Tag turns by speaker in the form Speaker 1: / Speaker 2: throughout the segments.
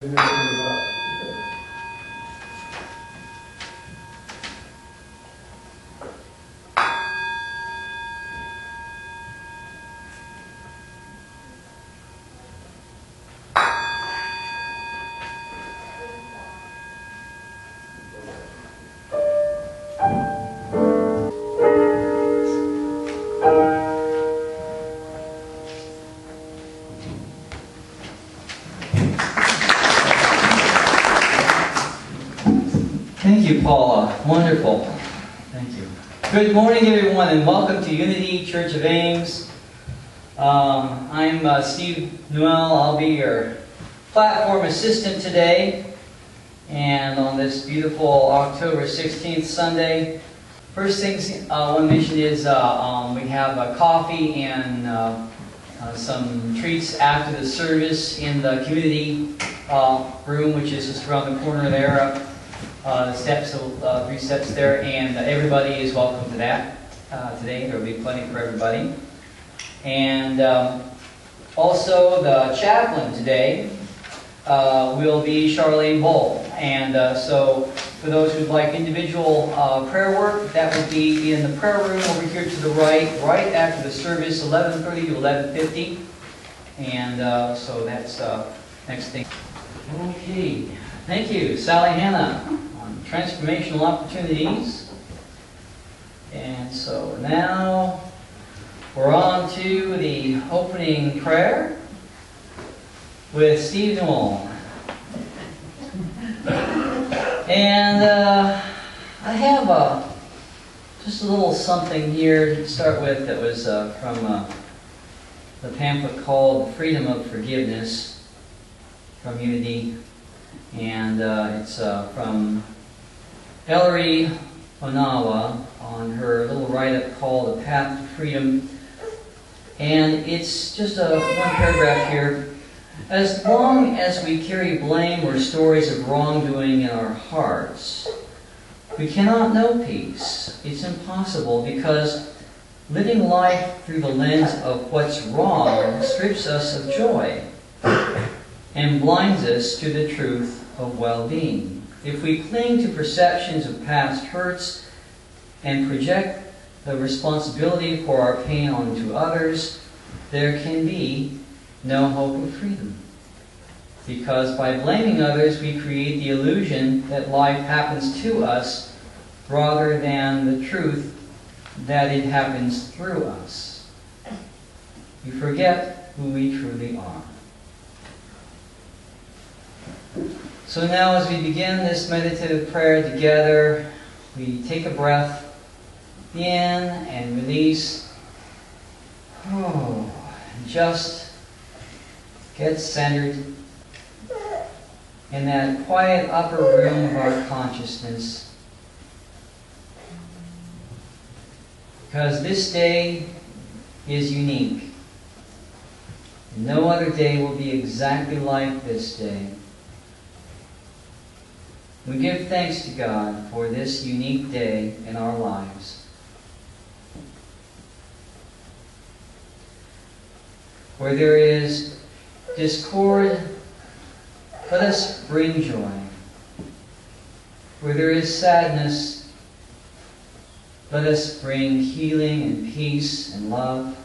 Speaker 1: Thank you, Paula. Wonderful. Thank you. Good morning, everyone, and welcome to Unity Church of Ames. I'm Steve Newell. I'll be your platform assistant today. And on this beautiful October 16th Sunday, first things I want to mention is we have coffee and some treats after the service in the community room, which is just around the corner there. The steps, 3 steps there, and everybody is welcome to that today. There will be plenty for everybody. And also the chaplain today will be Charlene Bull. And so for those who'd like individual prayer work, that would be in the prayer room over here to the right after the service, 11:30 to 11:50. And so that's next thing. Okay, thank you, Sally Hannah. Transformational opportunities. And so now we're on to the opening prayer with Steve Newell. And I have just a little something here to start with that was from the pamphlet called Freedom of Forgiveness from Unity. And it's from Ellery Onawa on her little write-up called The Path to Freedom. And it's just one paragraph here. As long as we carry blame or stories of wrongdoing in our hearts, we cannot know peace. It's impossible because living life through the lens of what's wrong strips us of joy and blinds us to the truth of well-being. If we cling to perceptions of past hurts and project the responsibility for our pain onto others, there can be no hope of freedom. Because by blaming others, we create the illusion that life happens to us rather than the truth that it happens through us. We forget who we truly are. So now as we begin this meditative prayer together, we take a breath in and release. And just get centered in that quiet upper room of our consciousness. Because this day is unique. And no other day will be exactly like this day. We give thanks to God for this unique day in our lives. Where there is discord, let us bring joy. Where there is sadness, let us bring healing and peace and love.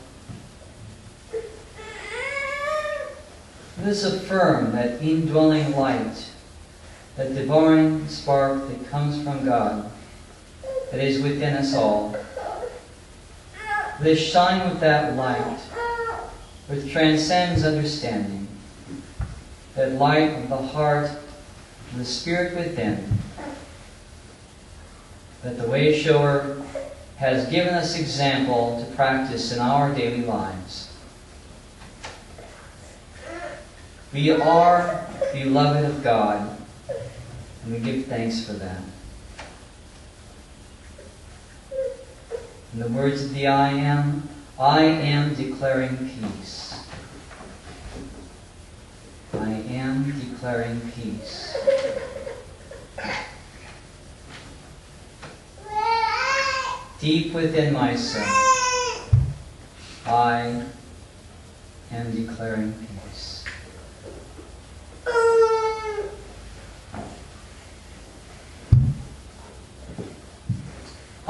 Speaker 1: Let us affirm that indwelling light, that divine spark that comes from God, that is within us all. Let us shine with that light, which transcends understanding, that light of the heart and the spirit within, that the way shower has given us example to practice in our daily lives. We are beloved of God, and we give thanks for that. In the words of the I am declaring peace. I am declaring peace. Deep within myself, I am declaring peace.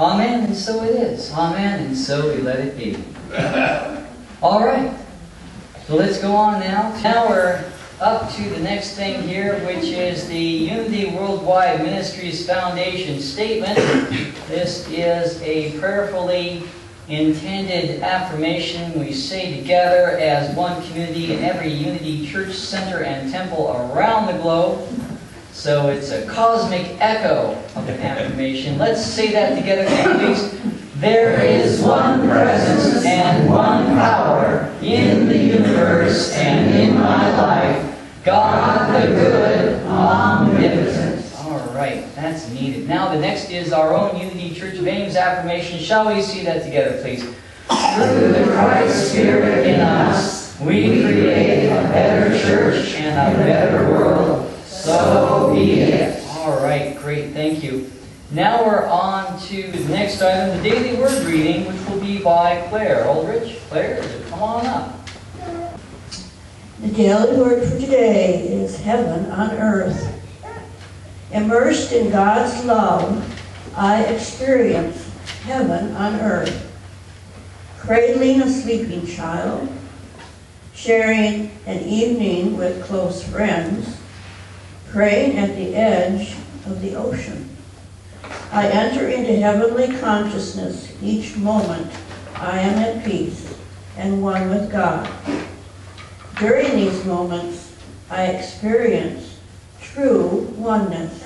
Speaker 1: Amen, and so it is. Amen, and so we let it be. All right. So let's go on now. Now we're up to the next thing here, which is the Unity Worldwide Ministries Foundation Statement. This is a prayerfully intended affirmation we say together as one community in every Unity Church Center and Temple around the globe. So it's a cosmic echo of an affirmation. Let's say that together, please. There is one presence and one power in the universe and in my life. God the good, omnipotent. All right, that's needed. Now the next is our own Unity Church of Ames affirmation. Shall we see that together, please? Through the Christ Spirit in us, we create a better church and a better world. So be it. All right, great, thank you. Now we're on to the next item, the daily word reading, which will be by Claire Aldrich. Claire, come on up.
Speaker 2: The daily word for today is heaven on earth. Immersed in God's love, I experience heaven on earth. Cradling a sleeping child, sharing an evening with close friends, praying at the edge of the ocean. I enter into heavenly consciousness each moment. I am at peace and one with God. During these moments, I experience true oneness.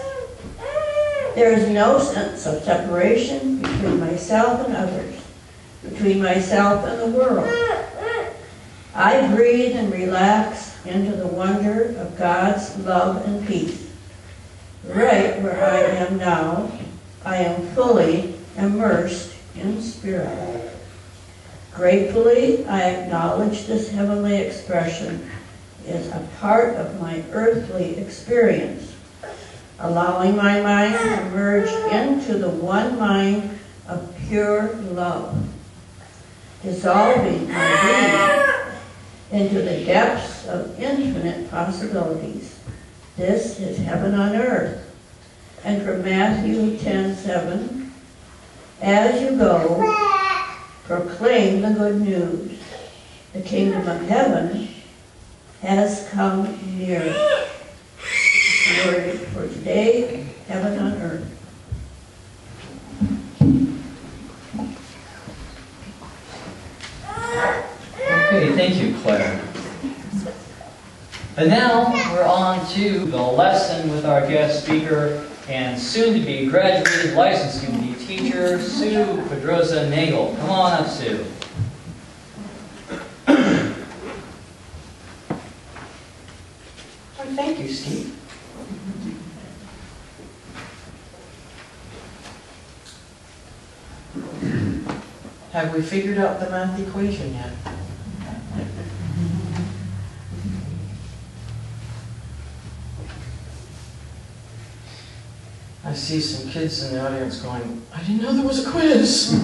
Speaker 2: There is no sense of separation between myself and others, between myself and the world. I breathe and relax into the wonder of God's love and peace. Right where I am now, I am fully immersed in spirit. Gratefully, I acknowledge this heavenly expression is a part of my earthly experience, allowing my mind to merge into the one mind of pure love, dissolving my being into the depths of infinite possibilities. This is heaven on earth. And from Matthew 10:7, as you go, proclaim the good news. The kingdom of heaven has come near. The word for today, heaven on earth.
Speaker 1: Okay, thank you, Claire. And now we're on to the lesson with our guest speaker and soon-to-be graduated licensed Unity teacher, Sue Podraza-Nagle. Come on up, Sue. Oh, thank you, Steve.
Speaker 3: Have we figured out the math equation yet? I see some kids in the audience going, I didn't know there was a quiz.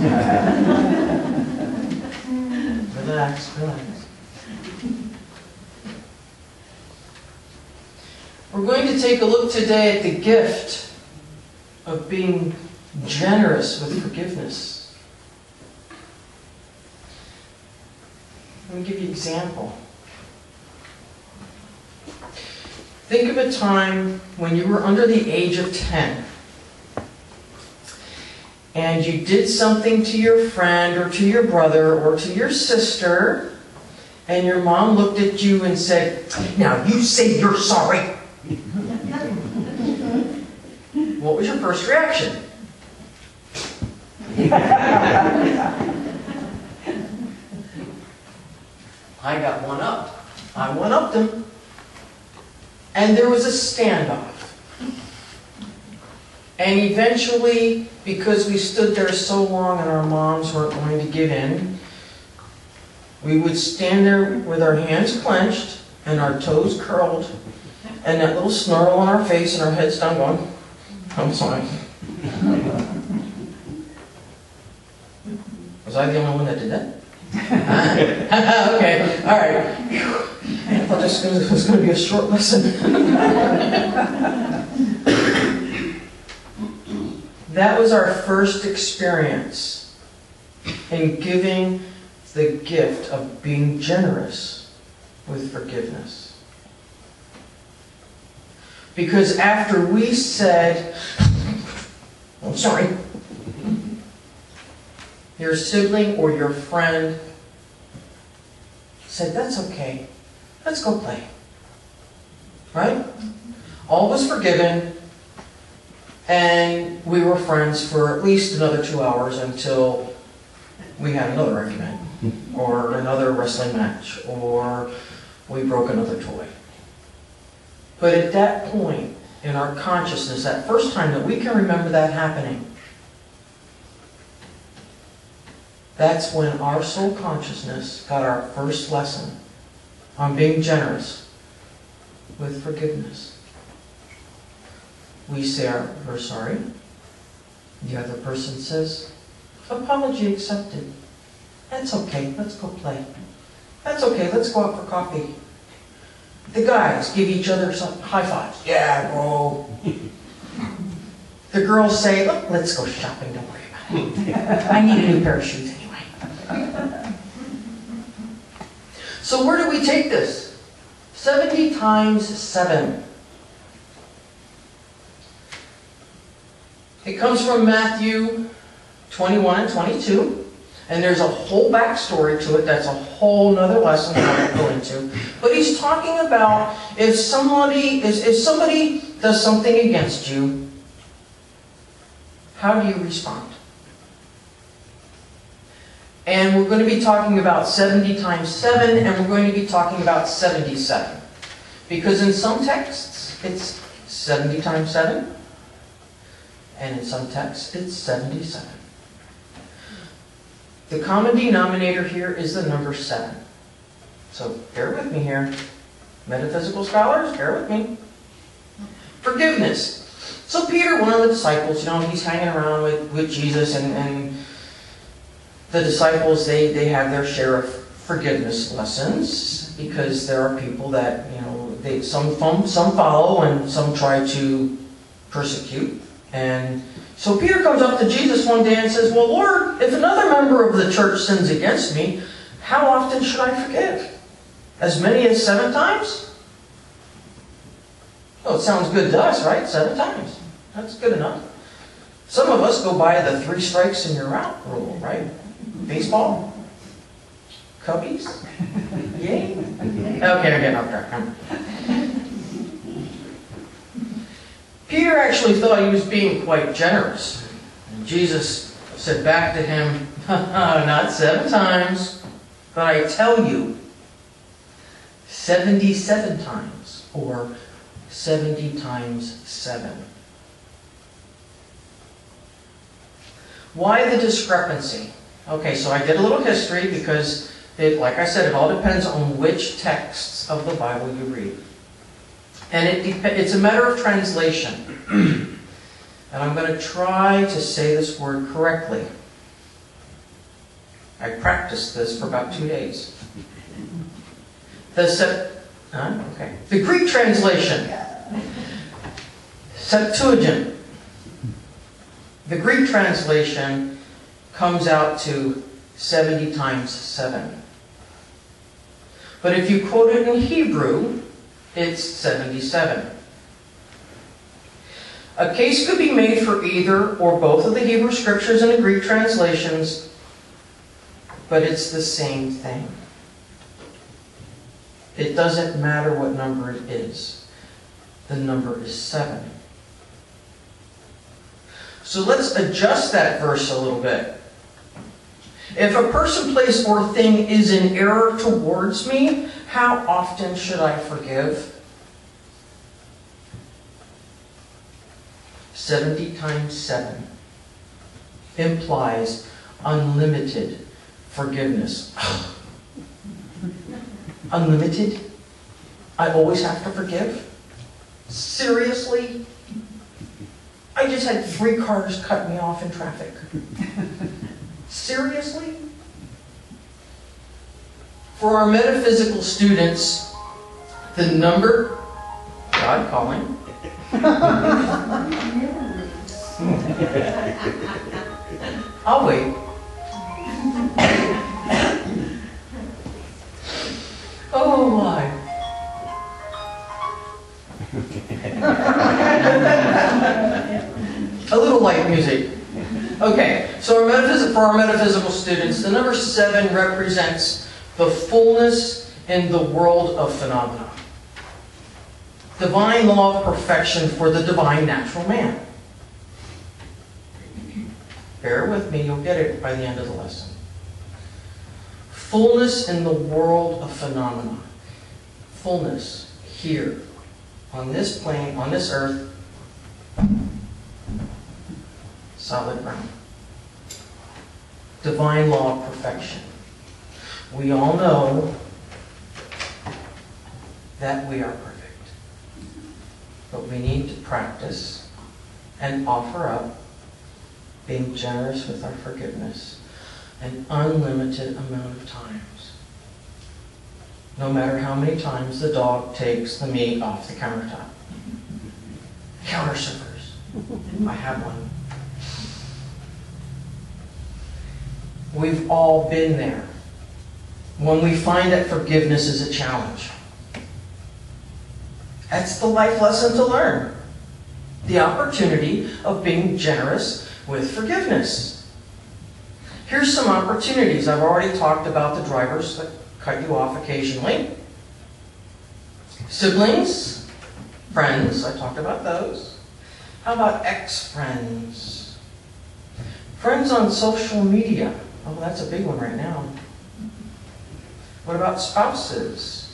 Speaker 3: Relax, relax. We're going to take a look today at the gift of being generous with forgiveness. Let me give you an example. Think of a time when you were under the age of 10 and you did something to your friend or to your brother or to your sister and your mom looked at you and said, now you say you're sorry. What was your first reaction? I got one up. I one-upped him. And there was a standoff. And eventually, because we stood there so long and our moms weren't going to give in, we would stand there with our hands clenched and our toes curled and that little snarl on our face and our heads down going, I'm sorry. Was I the only one that did that? Okay, all right. I thought this was going to be a short lesson. That was our first experience in giving the gift of being generous with forgiveness. Because after we said, I'm sorry, your sibling or your friend said, that's okay, let's go play. Right? All was forgiven, and we were friends for at least another 2 hours until we had another argument, or another wrestling match, or we broke another toy. But at that point in our consciousness, that first time that we can remember that happening, that's when our soul consciousness got our first lesson on being generous with forgiveness. We say we're sorry. The other person says, apology accepted. That's okay, let's go play. That's okay, let's go out for coffee. The guys give each other some high fives. Yeah, bro. The girls say, look, let's go shopping, don't worry about it. I need a new pair of shoes anyway. So where do we take this? 70 times 7. It comes from Matthew 21 and 22. And there's a whole backstory to it that's a whole nother lesson that I won't go into. But he's talking about if somebody does something against you, how do you respond? And we're going to be talking about 70 times 7, and we're going to be talking about 77. Because in some texts, it's 70 times 7, and in some texts, it's 77. The common denominator here is the number 7. So bear with me here. Metaphysical scholars, bear with me. Forgiveness. So Peter, one of the disciples, he's hanging around with Jesus, and the disciples, they have their share of forgiveness lessons, because there are people that, some follow and some try to persecute. And so Peter comes up to Jesus one day and says, well, Lord, if another member of the church sins against me, how often should I forgive? As many as 7 times? Well, it sounds good to us, right? 7 times. That's good enough. Some of us go by the 3 strikes and you're out rule, right? Baseball? Cubbies? Yay? Okay, I'm getting off track. Peter actually thought he was being quite generous. And Jesus said back to him, not 7 times, but I tell you, 77 times, or 70 times 7. Why the discrepancy? Okay, so I did a little history because, like I said, it all depends on which texts of the Bible you read. And it's a matter of translation. And I'm going to try to say this word correctly. I practiced this for about 2 days. The Greek translation, Septuagint. The Greek translation comes out to 70 times 7. But if you quote it in Hebrew, it's 77. A case could be made for either or both of the Hebrew scriptures and the Greek translations, but it's the same thing. It doesn't matter what number it is. The number is 7. So let's adjust that verse a little bit. If a person, place, or thing is in error towards me, how often should I forgive? 70 times 7 implies unlimited forgiveness. Unlimited? I always have to forgive? Seriously? I just had 3 cars cut me off in traffic. Seriously? For our metaphysical students, the number, God calling, I'll wait. Oh my. A little light music. Okay, so for our metaphysical students, the number 7 represents the fullness in the world of phenomena. Divine law of perfection for the divine natural man. Bear with me, you'll get it by the end of the lesson. Fullness in the world of phenomena. Fullness here, on this plane, on this earth, solid ground. Divine law of perfection. We all know that we are perfect, but we need to practice and offer up being generous with our forgiveness an unlimited amount of times. No matter how many times the dog takes the meat off the countertop. Counter surfers. I have one. We've all been there when we find that forgiveness is a challenge. That's the life lesson to learn. The opportunity of being generous with forgiveness. Here's some opportunities. I've already talked about the drivers that cut you off occasionally. Siblings, friends, I talked about those. How about ex-friends? Friends on social media. Oh, that's a big one right now. What about spouses?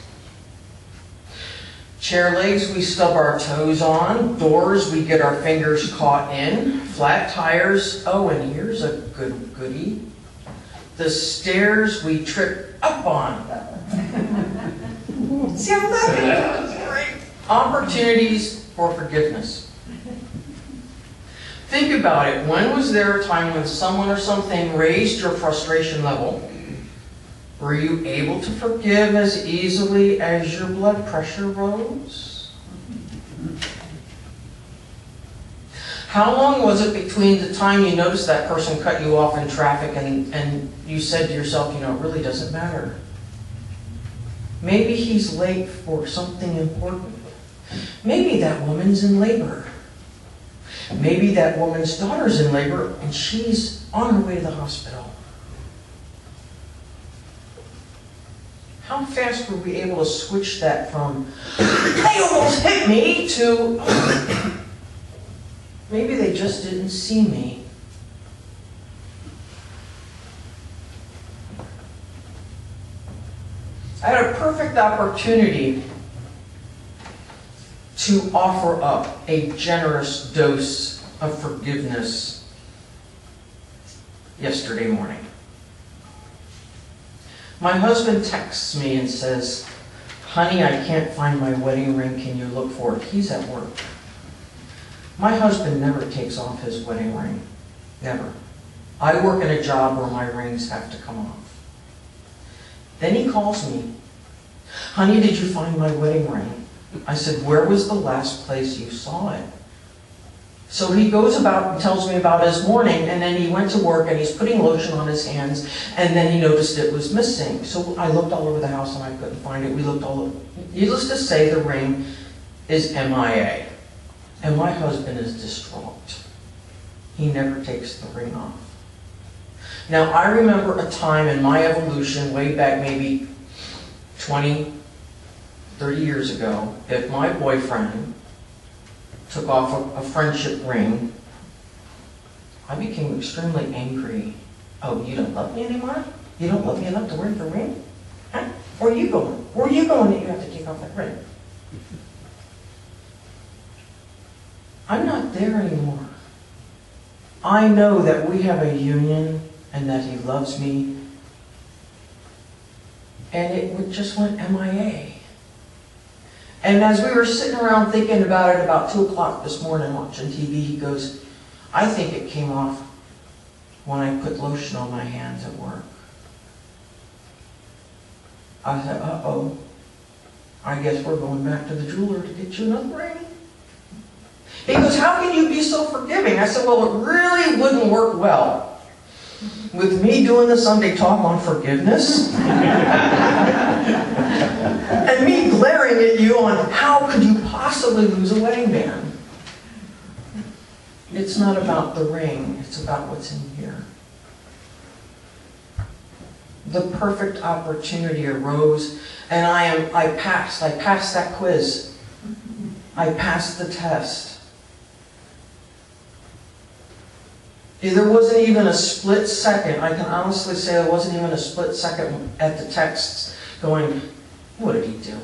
Speaker 3: Chair legs we stub our toes on. Doors we get our fingers caught in. Flat tires. Oh, and here's a good goodie. The stairs we trip up on. See how that is? Great. Opportunities for forgiveness. Think about it. When was there a time when someone or something raised your frustration level? Were you able to forgive as easily as your blood pressure rose? How long was it between the time you noticed that person cut you off in traffic and you said to yourself, you know, it really doesn't matter? Maybe he's late for something important. Maybe that woman's in labor. Maybe that woman's daughter's in labor and she's on her way to the hospital. How fast were we able to switch that from, they almost hit me, to, maybe they just didn't see me. I had a perfect opportunity to offer up a generous dose of forgiveness yesterday morning. My husband texts me and says, honey, I can't find my wedding ring. Can you look for it? He's at work. My husband never takes off his wedding ring. Never. I work in a job where my rings have to come off. Then he calls me. Honey, did you find my wedding ring? I said, where was the last place you saw it? So he goes about and tells me about his morning, and then he went to work and he's putting lotion on his hands, and then he noticed it was missing. So I looked all over the house and I couldn't find it. We looked all over. Needless to say, the ring is MIA. And my husband is distraught. He never takes the ring off. Now, I remember a time in my evolution, way back maybe 20, 30 years ago, if my boyfriend took off a friendship ring, I became extremely angry. Oh, you don't love me anymore? You don't love me enough to wear the ring? Huh? Where are you going? Where are you going that you have to take off that ring? I'm not there anymore. I know that we have a union and that he loves me, and it just went MIA. And as we were sitting around thinking about it about 2 o'clock this morning watching TV, he goes, I think it came off when I put lotion on my hands at work. I said, uh-oh, I guess we're going back to the jeweler to get you another ring. He goes, how can you be so forgiving? I said, well, it really wouldn't work well with me doing the Sunday talk on forgiveness and me glaring at you on how could you possibly lose a wedding band. It's not about the ring, it's about what's in here. The perfect opportunity arose, and I passed that quiz. I passed the test. There wasn't even a split second. I can honestly say there wasn't even a split second at the texts going, what did he do?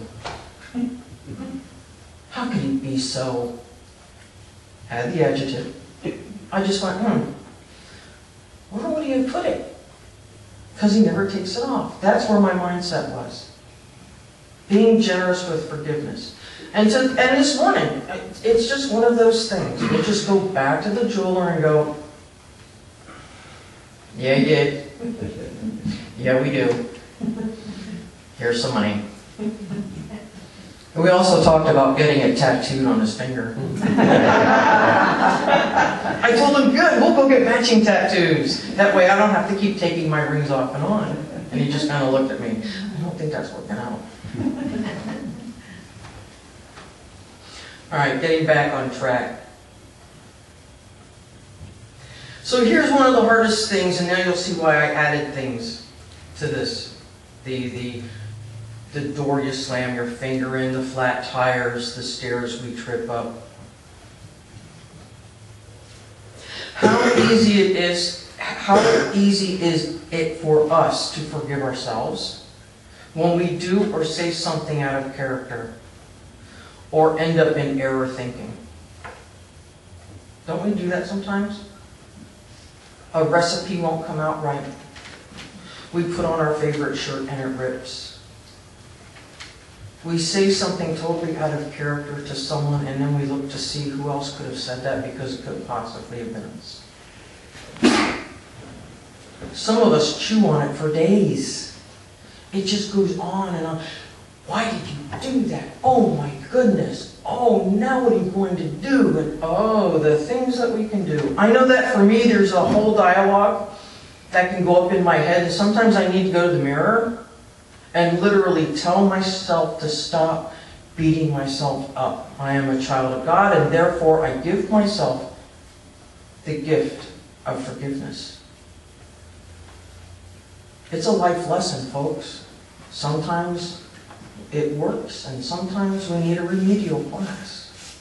Speaker 3: How could he be so? Add the adjective. I just went, where would he have put it? Because he never takes it off. That's where my mindset was. Being generous with forgiveness. And this morning, it's just one of those things. We'll just go back to the jeweler and go, yeah, you did. Yeah, we do. Here's some money. We also talked about getting it tattooed on his finger. I told him, good, we'll go get matching tattoos. That way I don't have to keep taking my rings off and on. And he just kind of looked at me. I don't think that's working out. All right, getting back on track. So here's one of the hardest things, and now you'll see why I added things to this. The door you slam your finger in, the flat tires, the stairs we trip up. How easy is it for us to forgive ourselves when we do or say something out of character or end up in error thinking? Don't we do that sometimes? A recipe won't come out right. We put on our favorite shirt and it rips. We say something totally out of character to someone, and then we look to see who else could have said that because it could possibly have been us. Some of us chew on it for days. It just goes on and on. Why did you do that? Oh my goodness. Oh, now what are you going to do? And oh, the things that we can do. I know that for me, there's a whole dialogue that can go up in my head. And sometimes I need to go to the mirror and literally tell myself to stop beating myself up. I am a child of God, and therefore I give myself the gift of forgiveness. It's a life lesson, folks. Sometimes it works, and sometimes we need a remedial class.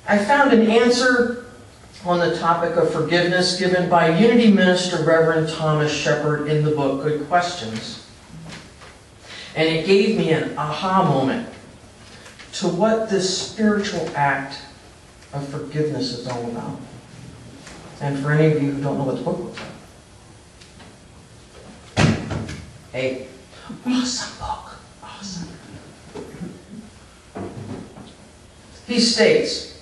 Speaker 3: I found an answer on the topic of forgiveness given by Unity Minister Reverend Thomas Shepard in the book Good Questions. And it gave me an aha moment to what this spiritual act of forgiveness is all about. And for any of you who don't know what the book looks like. Hey, awesome book. Awesome. He states,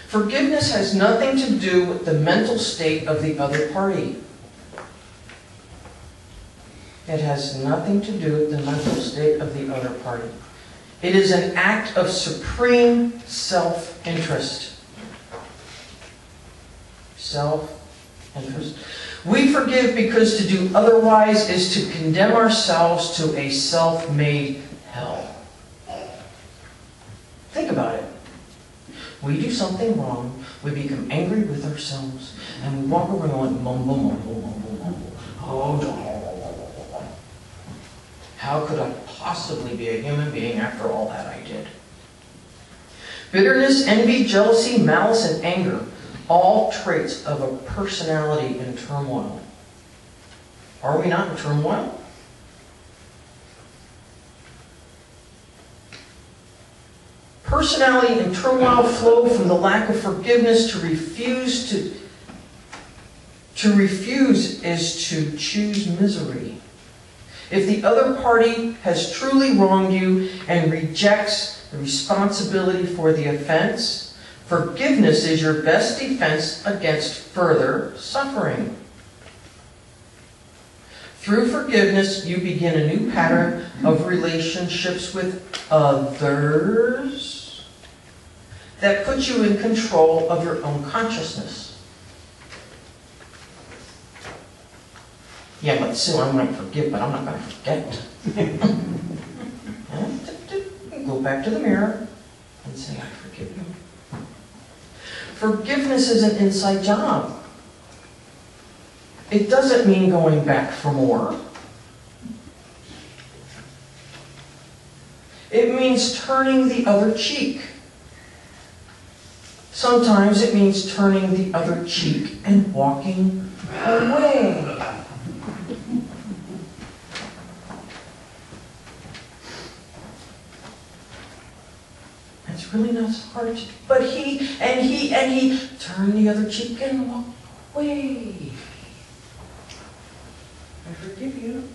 Speaker 3: forgiveness has nothing to do with the mental state of the other party. It has nothing to do with the mental state of the other party. It is an act of supreme self-interest. Self-interest. We forgive because to do otherwise is to condemn ourselves to a self-made hell. Think about it. We do something wrong, we become angry with ourselves, and we walk around mumble, mumble, mumble, mumble. Oh, how could I possibly be a human being after all that I did? Bitterness, envy, jealousy, malice, and anger, all traits of a personality in turmoil. Are we not in turmoil? Personality and turmoil flow from the lack of forgiveness. To refuse is to choose misery. If the other party has truly wronged you and rejects the responsibility for the offense, forgiveness is your best defense against further suffering. Through forgiveness, you begin a new pattern of relationships with others that puts you in control of your own consciousness. Yeah, but Sue, I might forgive, but I'm not going to forget. Go back to the mirror and say, I forgive you. Forgiveness is an inside job. It doesn't mean going back for more. It means turning the other cheek. Sometimes it means turning the other cheek and walking away. It's really not so hard to do. But he turned the other cheek and walked away. I forgive you.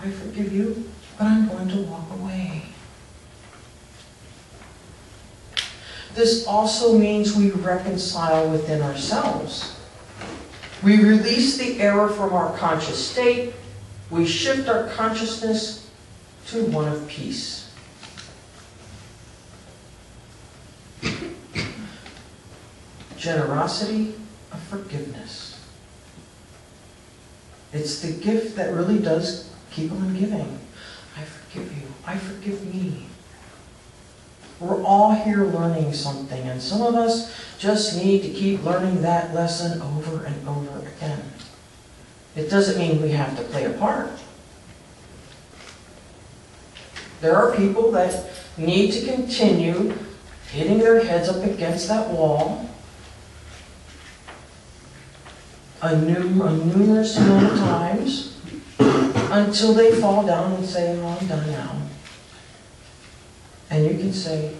Speaker 3: I forgive you, but I'm going to walk away. This also means we reconcile within ourselves. We release the error from our conscious state. We shift our consciousness to one of peace. Generosity of forgiveness. It's the gift that really does keep on giving. I forgive you. I forgive me. We're all here learning something, and some of us just need to keep learning that lesson over and over again. It doesn't mean we have to play a part. There are people that need to continue hitting their heads up against that wall a numerous amount of times until they fall down and say, oh, I'm done now. And you can say,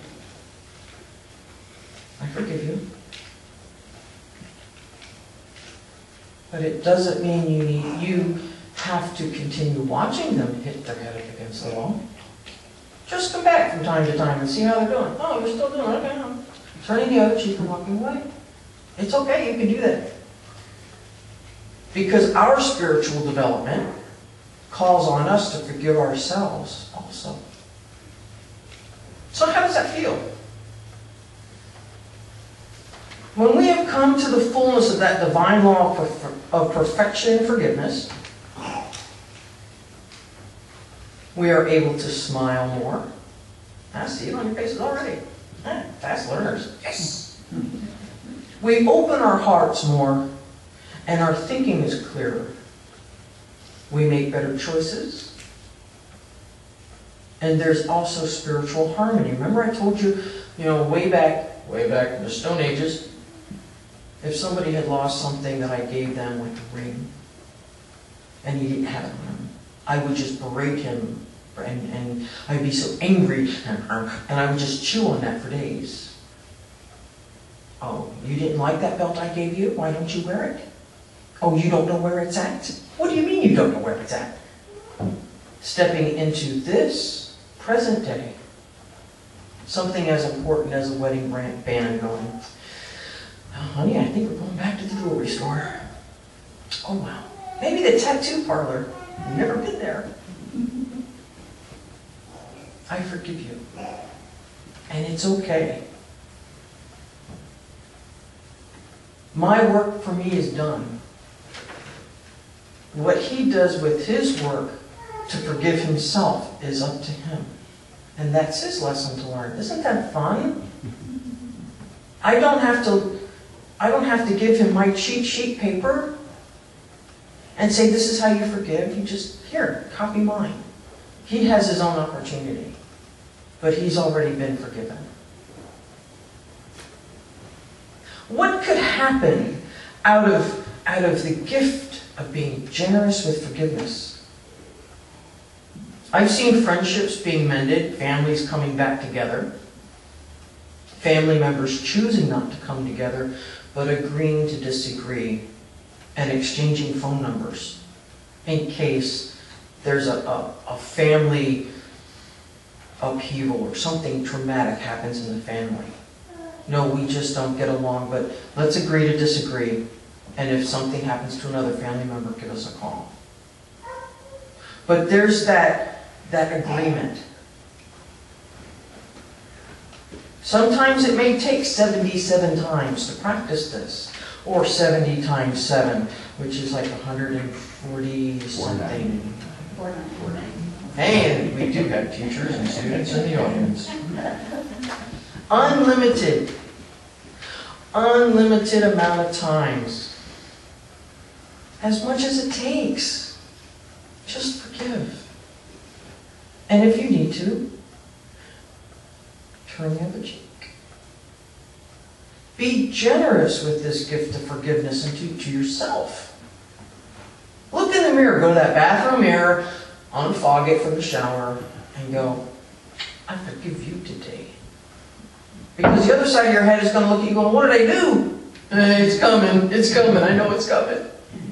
Speaker 3: I forgive you. But it doesn't mean you have to continue watching them hit their head up against the wall. Just come back from time to time and see how they're doing. Oh, you're still doing it. Okay. I'm turning the other cheek and walking away. It's okay, you can do that. Because our spiritual development calls on us to forgive ourselves also. So how does that feel? When we have come to the fullness of that divine law of perfection and forgiveness, we are able to smile more. I see it on your faces already. Fast learners. Yes! We open our hearts more, and our thinking is clearer. We make better choices. And there's also spiritual harmony. Remember I told you, way back in the Stone Ages, if somebody had lost something that I gave them, like a ring, and he didn't have it on him, I would just berate him, and I'd be so angry, and I would just chew on that for days. Oh, you didn't like that belt I gave you? Why don't you wear it? Oh, you don't know where it's at? What do you mean you don't know where it's at? Stepping into this present day, something as important as a wedding band going, oh, honey, I think we're going back to the jewelry store. Oh, wow. Maybe the tattoo parlor. I've never been there. I forgive you. And it's okay. My work for me is done. What he does with his work to forgive himself is up to him. And that's his lesson to learn. Isn't that fun? I don't have to give him my cheat sheet paper and say, this is how you forgive. You just, here, copy mine. He has his own opportunity. But he's already been forgiven. What could happen out of the gift of being generous with forgiveness? I've seen friendships being mended, families coming back together, family members choosing not to come together, but agreeing to disagree and exchanging phone numbers in case there's a family upheaval or something traumatic happens in the family. No, we just don't get along, but let's agree to disagree. And if something happens to another family member, give us a call. But there's that agreement. Sometimes it may take 77 times to practice this, or 70 times 7, which is like 140 something. And we do have teachers and students in the audience. Unlimited amount of times. As much as it takes. Just forgive. And if you need to, turn the other cheek. Be generous with this gift of forgiveness and to yourself. Look in the mirror. Go to that bathroom mirror, unfog it from the shower, and go, I forgive you today. Because the other side of your head is going to look at you going, what did I do? It's coming. It's coming. I know it's coming.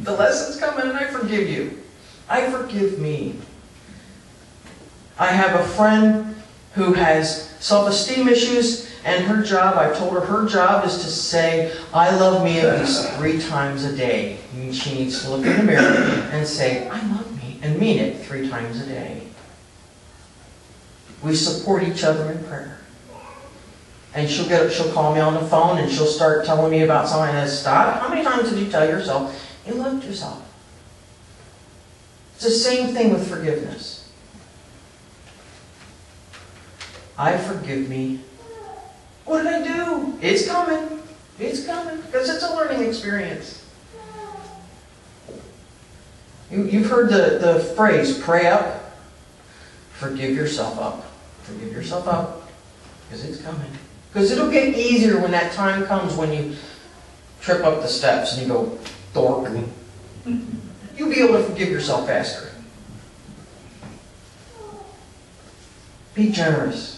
Speaker 3: The lesson's coming, and I forgive you. I forgive me. I have a friend who has self-esteem issues, and her job, I've told her job is to say, I love me at least 3 times a day. And she needs to look in the mirror and say, I love me, and mean it 3 times a day. We support each other in prayer. And she'll call me on the phone and she'll start telling me about something that stop. How many times did you tell yourself you loved yourself? It's the same thing with forgiveness. I forgive me. What did I do? It's coming. It's coming. Because it's a learning experience. You've heard the phrase, pray up. Forgive yourself up. Forgive yourself up. Because it's coming. Because it'll get easier when that time comes when you trip up the steps and you go, dork. You'll be able to forgive yourself faster. Be generous.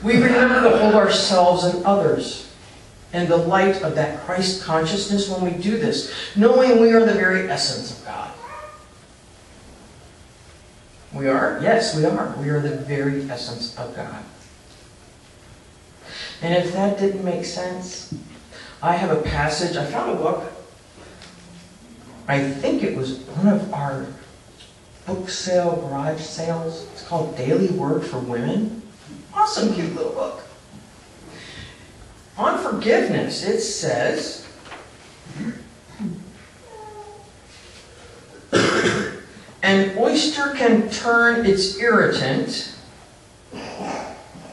Speaker 3: We remember to hold ourselves and others in the light of that Christ consciousness when we do this, knowing we are the very essence of God. We are? Yes, we are. We are the very essence of God. And if that didn't make sense, I have a passage. I found a book. I think it was one of our book sale, garage sales. It's called Daily Word for Women. Awesome, cute little book. On forgiveness, it says, an oyster can turn its irritant,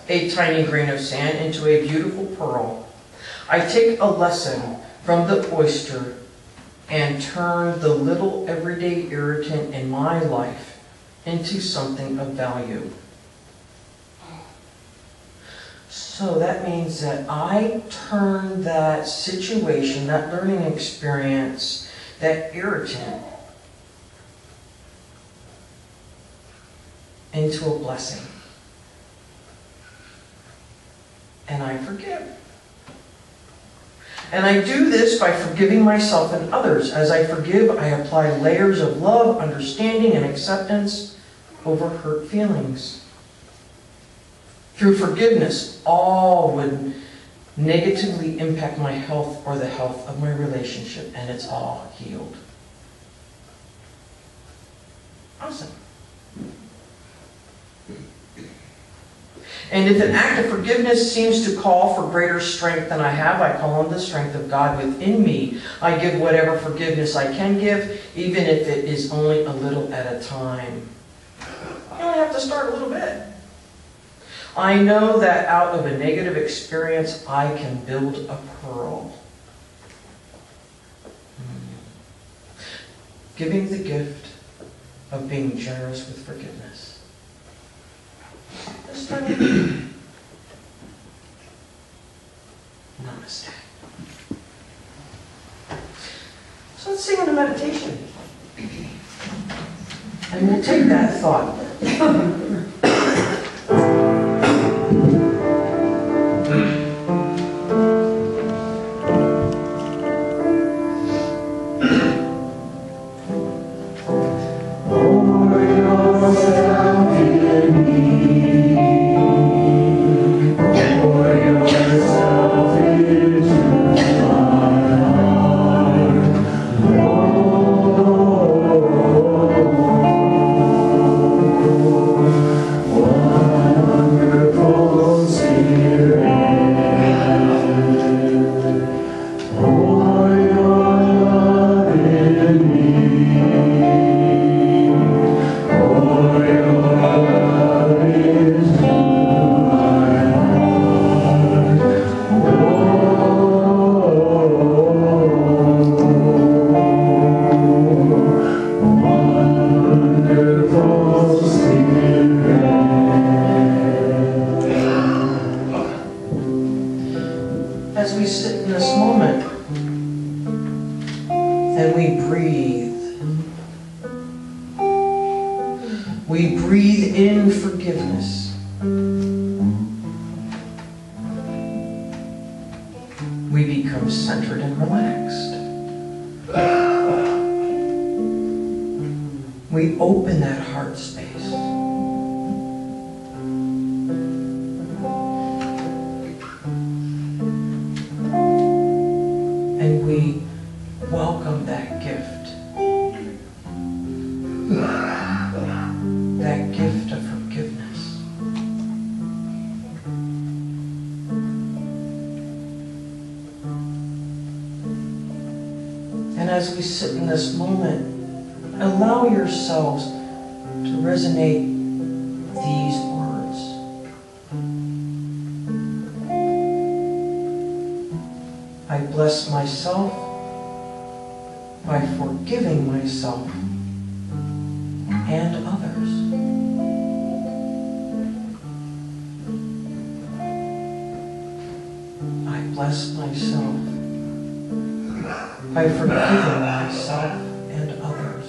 Speaker 3: a tiny grain of sand, into a beautiful pearl. I take a lesson from the oyster and turn the little everyday irritant in my life into something of value. So that means that I turn that situation, that learning experience, that irritant, into a blessing. And I forgive. And I do this by forgiving myself and others. As I forgive, I apply layers of love, understanding, and acceptance over hurt feelings. Through forgiveness, all would negatively impact my health or the health of my relationship, and it's all healed. Awesome. And if an act of forgiveness seems to call for greater strength than I have, I call on the strength of God within me. I give whatever forgiveness I can give, even if it is only a little at a time. You only have to start a little bit. I know that out of a negative experience, I can build a pearl. Giving the gift of being generous with forgiveness. This time, namaste. So let's sing in a meditation. And we'll take that thought.
Speaker 4: Pour yourself into my
Speaker 3: forgiveness, we become centered and relaxed. We open that heart space. And we welcome that gift. That gift of forgiveness. And as we sit in this moment, allow yourselves to resonate these words. I bless myself by forgiving myself and others. I bless myself by forgiving myself and others.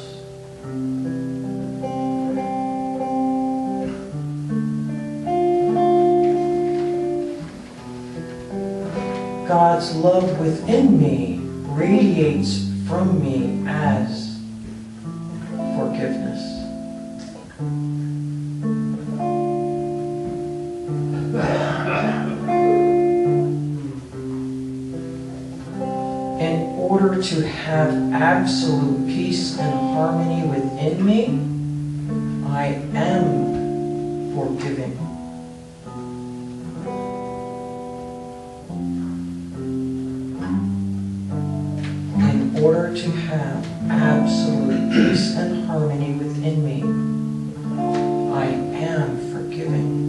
Speaker 3: God's love within me radiates from me as forgiveness. In order to have absolute peace and harmony within me, I am forgiving. In order to have absolute peace and harmony within me, I am forgiving.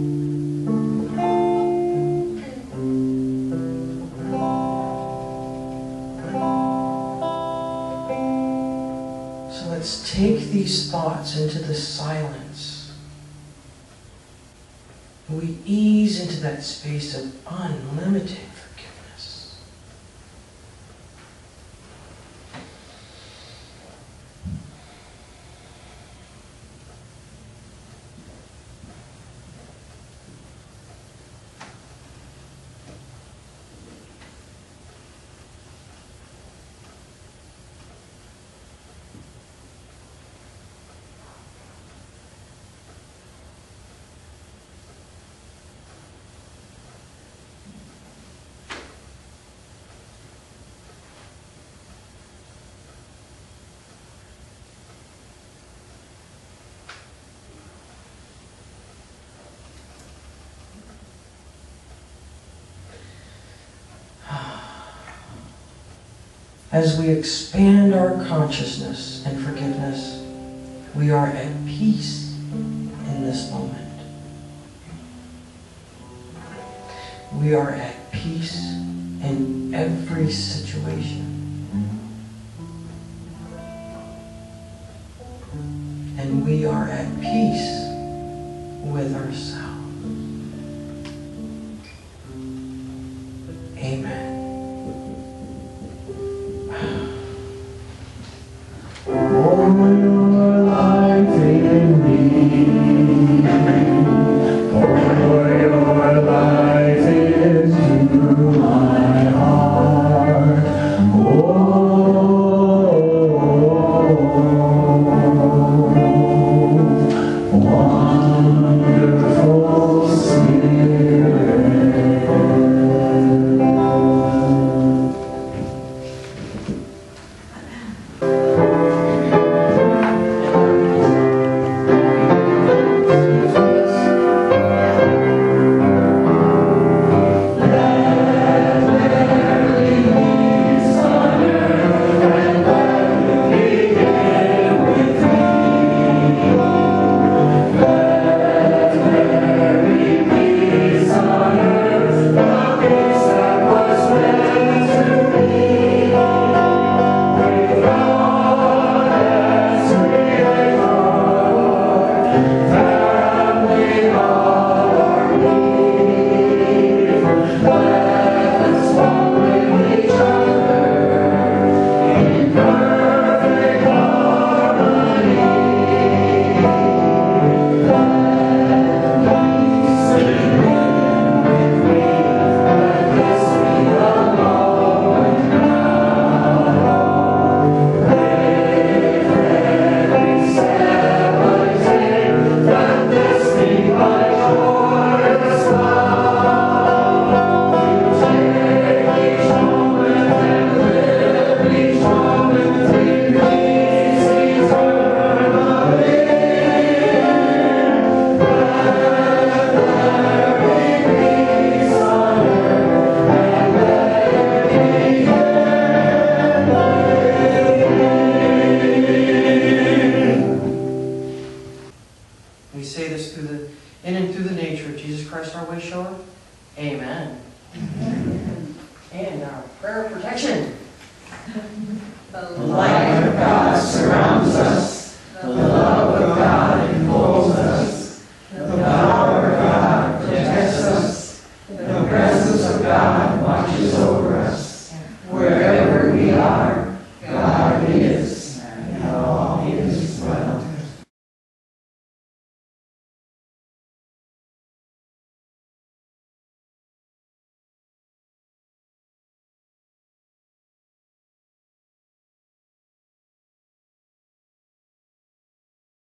Speaker 3: So let's take these thoughts into the silence. We ease into that space of unlimited forgiveness. As we expand our consciousness and forgiveness, we are at peace in this moment. We are at peace in every situation. And we are at peace with ourselves. Amen.
Speaker 4: Wonderful
Speaker 3: the nature of Jesus Christ, our way shower. Amen. And our prayer of protection.
Speaker 4: The light of God surrounds